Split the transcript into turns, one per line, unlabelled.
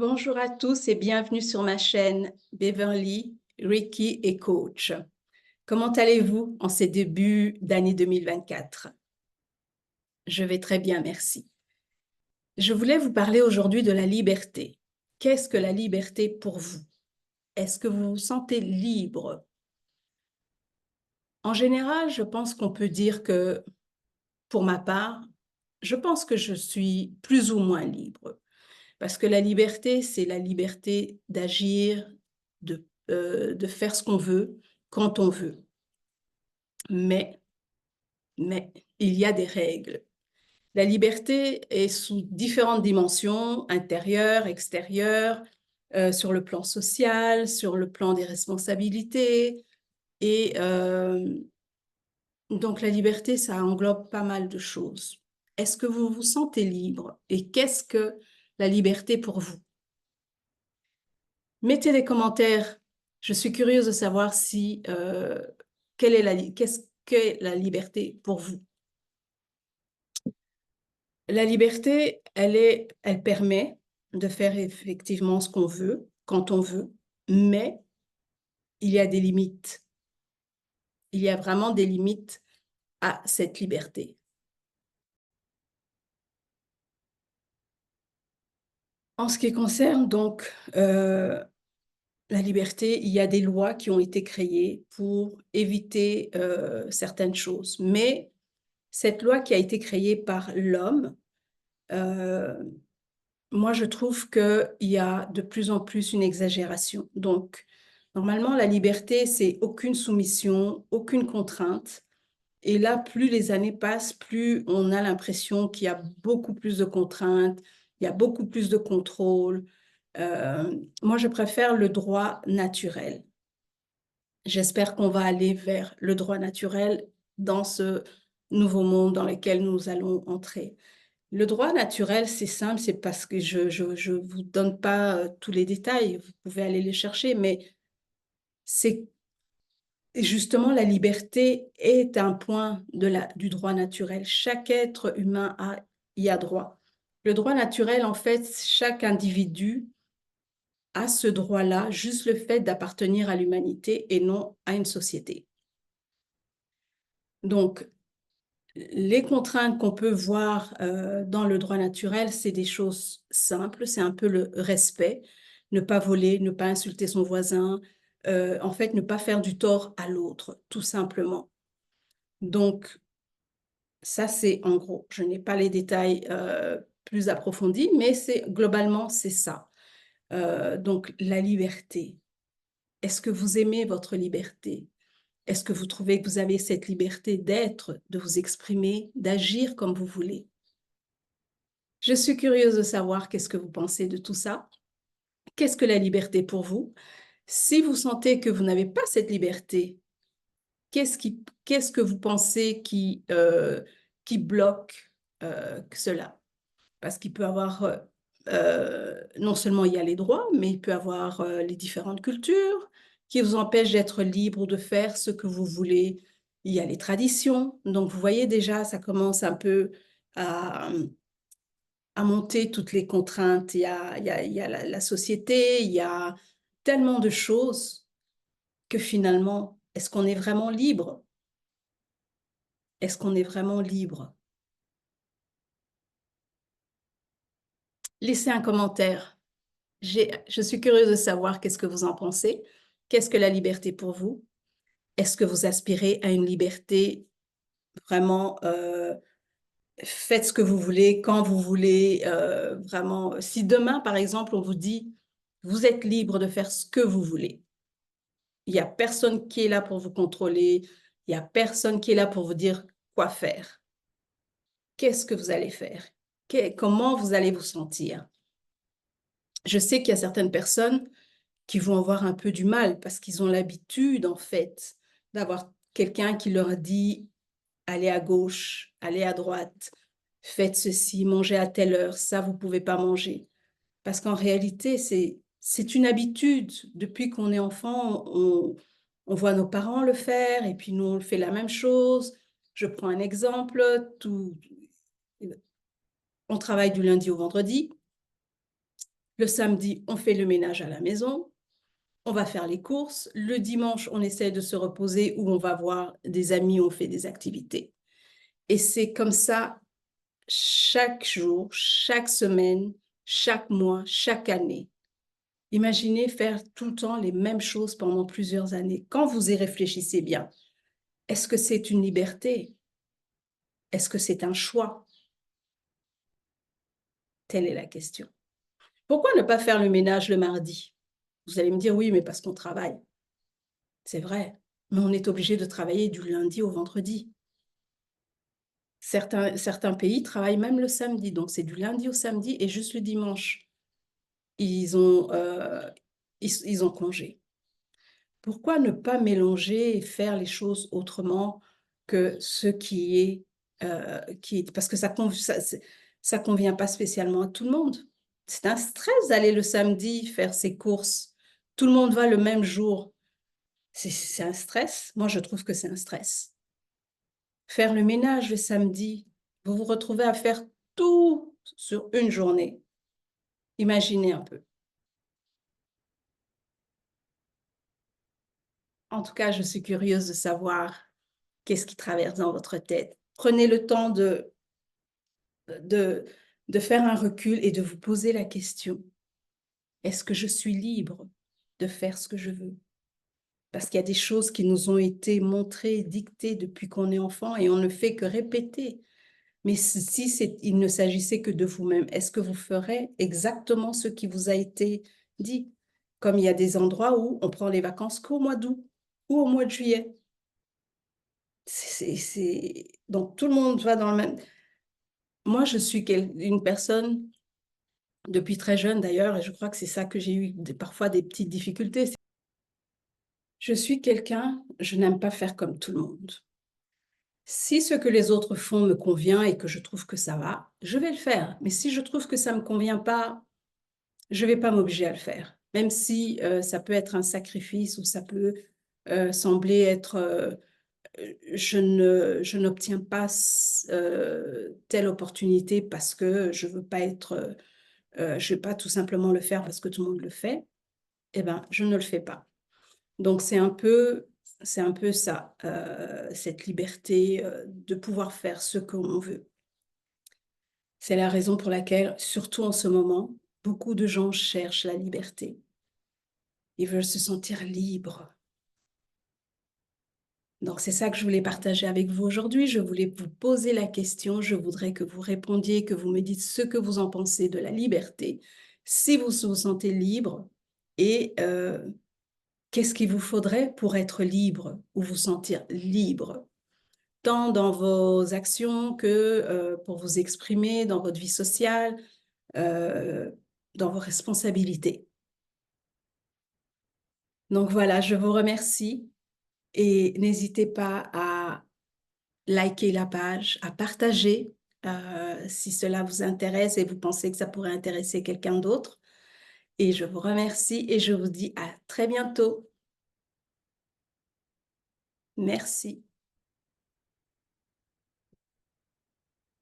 Bonjour à tous et bienvenue sur ma chaîne Beverly, Ricky et Coach. Comment allez-vous en ces débuts d'année 2024? Je vais très bien, merci. Je voulais vous parler aujourd'hui de la liberté. Qu'est-ce que la liberté pour vous? Est-ce que vous vous sentez libre? En général, je pense qu'on peut dire que, pour ma part, je pense que je suis plus ou moins libre. Parce que la liberté, c'est la liberté d'agir, de faire ce qu'on veut, quand on veut. Mais, il y a des règles. La liberté est sous différentes dimensions, intérieure, extérieure, sur le plan social, sur le plan des responsabilités. Et donc la liberté, ça englobe pas mal de choses. Est-ce que vous vous sentez libre? Et qu'est-ce que la liberté pour vous? Mettez des commentaires. Je suis curieuse de savoir si qu'est-ce qu'est la liberté pour vous. La liberté, elle permet de faire effectivement ce qu'on veut, quand on veut, mais il y a des limites. Il y a vraiment des limites à cette liberté. En ce qui concerne donc la liberté, il y a des lois qui ont été créées pour éviter certaines choses. Mais cette loi qui a été créée par l'homme, moi, je trouve qu'il y a de plus en plus une exagération. Donc, normalement, la liberté, c'est aucune soumission, aucune contrainte. Et là, plus les années passent, plus on a l'impression qu'il y a beaucoup plus de contraintes, il y a beaucoup plus de contrôle. Moi, je préfère le droit naturel. J'espère qu'on va aller vers le droit naturel dans ce nouveau monde dans lequel nous allons entrer. Le droit naturel, c'est simple, c'est parce que je vous donne pas tous les détails, vous pouvez aller les chercher, mais c'est justement la liberté est un point du droit naturel. Chaque être humain y a droit. Le droit naturel, en fait, chaque individu a ce droit-là, juste le fait d'appartenir à l'humanité et non à une société. Donc, les contraintes qu'on peut voir dans le droit naturel, c'est des choses simples, c'est un peu le respect, ne pas voler, ne pas insulter son voisin, en fait, ne pas faire du tort à l'autre, tout simplement. Donc, ça, c'est en gros. Je n'ai pas les détails plus approfondis, mais globalement, c'est ça. Donc, la liberté. Est-ce que vous aimez votre liberté? Est-ce que vous trouvez que vous avez cette liberté d'être, de vous exprimer, d'agir comme vous voulez? Je suis curieuse de savoir qu'est-ce que vous pensez de tout ça. Qu'est-ce que la liberté pour vous? Si vous sentez que vous n'avez pas cette liberté, qu'est-ce que vous pensez qui bloque cela? Parce qu'il peut avoir, non seulement il y a les droits, mais il peut avoir les différentes cultures qui vous empêchent d'être libre de faire ce que vous voulez. Il y a les traditions. Donc, vous voyez déjà, ça commence un peu à, à monter toutes les contraintes. Il y a la société, il y a tellement de choses que finalement, est-ce qu'on est vraiment libre? Est-ce qu'on est vraiment libre? Laissez un commentaire. Je suis curieuse de savoir qu'est-ce que vous en pensez. Qu'est-ce que la liberté pour vous? Est-ce que vous aspirez à une liberté vraiment, faites ce que vous voulez, quand vous voulez, vraiment. Si demain, par exemple, on vous dit, vous êtes libre de faire ce que vous voulez. Il n'y a personne qui est là pour vous contrôler. Il n'y a personne qui est là pour vous dire quoi faire. Qu'est-ce que vous allez faire? Comment vous allez vous sentir? Je sais qu'il y a certaines personnes qui vont avoir un peu du mal parce qu'ils ont l'habitude, en fait, d'avoir quelqu'un qui leur dit allez à gauche, allez à droite, faites ceci, mangez à telle heure, ça, vous ne pouvez pas manger. Parce qu'en réalité, c'est une habitude. Depuis qu'on est enfant, on voit nos parents le faire et puis nous, on fait la même chose. Je prends un exemple, on travaille du lundi au vendredi. Le samedi, on fait le ménage à la maison, on va faire les courses. Le dimanche, on essaie de se reposer ou on va voir des amis, on fait des activités. Et c'est comme ça chaque jour, chaque semaine, chaque mois, chaque année. Imaginez faire tout le temps les mêmes choses pendant plusieurs années. Quand vous y réfléchissez bien, est-ce que c'est une liberté? Est-ce que c'est un choix? Telle est la question. Pourquoi ne pas faire le ménage le mardi? Vous allez me dire, oui, mais parce qu'on travaille. C'est vrai, mais on est obligé de travailler du lundi au vendredi. Certains pays travaillent même le samedi, donc c'est du lundi au samedi et juste le dimanche. Ils ont, ils ont congé. Pourquoi ne pas mélanger et faire les choses autrement que ce qui est parce que ça convient pas spécialement à tout le monde. C'est un stress d'aller le samedi faire ses courses. Tout le monde va le même jour. C'est un stress. Moi, je trouve que c'est un stress. Faire le ménage le samedi, vous vous retrouvez à faire tout sur une journée. Imaginez un peu. En tout cas, je suis curieuse de savoir qu'est-ce qui traverse dans votre tête. Prenez le temps de, de faire un recul et de vous poser la question, est-ce que je suis libre de faire ce que je veux? Parce qu'il y a des choses qui nous ont été montrées, dictées depuis qu'on est enfant et on ne fait que répéter. Mais si il ne s'agissait que de vous-même, est-ce que vous ferez exactement ce qui vous a été dit? Comme il y a des endroits où on prend les vacances qu'au mois d'août ou au mois de juillet. Donc tout le monde va dans le même. Moi, je suis une personne, depuis très jeune d'ailleurs, et je crois que c'est ça que j'ai eu parfois des petites difficultés. Je suis quelqu'un, je n'aime pas faire comme tout le monde. Si ce que les autres font me convient et que je trouve que ça va, je vais le faire. Mais si je trouve que ça ne me convient pas, je ne vais pas m'obliger à le faire. Même si ça peut être un sacrifice ou ça peut sembler être je n'obtiens pas telle opportunité parce que je veux pas être, je vais pas tout simplement le faire parce que tout le monde le fait, eh ben, je ne le fais pas. Donc c'est un peu ça, cette liberté de pouvoir faire ce qu'on veut. C'est la raison pour laquelle, surtout en ce moment, beaucoup de gens cherchent la liberté. Ils veulent se sentir libres. Donc, c'est ça que je voulais partager avec vous aujourd'hui. Je voulais vous poser la question. Je voudrais que vous répondiez, que vous me dites ce que vous en pensez de la liberté, si vous vous sentez libre et qu'est-ce qu'il vous faudrait pour être libre ou vous sentir libre, tant dans vos actions que pour vous exprimer dans votre vie sociale, euh, dans vos responsabilités. Donc voilà, je vous remercie et n'hésitez pas à liker la page, à partager si cela vous intéresse et vous pensez que ça pourrait intéresser quelqu'un d'autre. Et je vous remercie et je vous dis à très bientôt. Merci.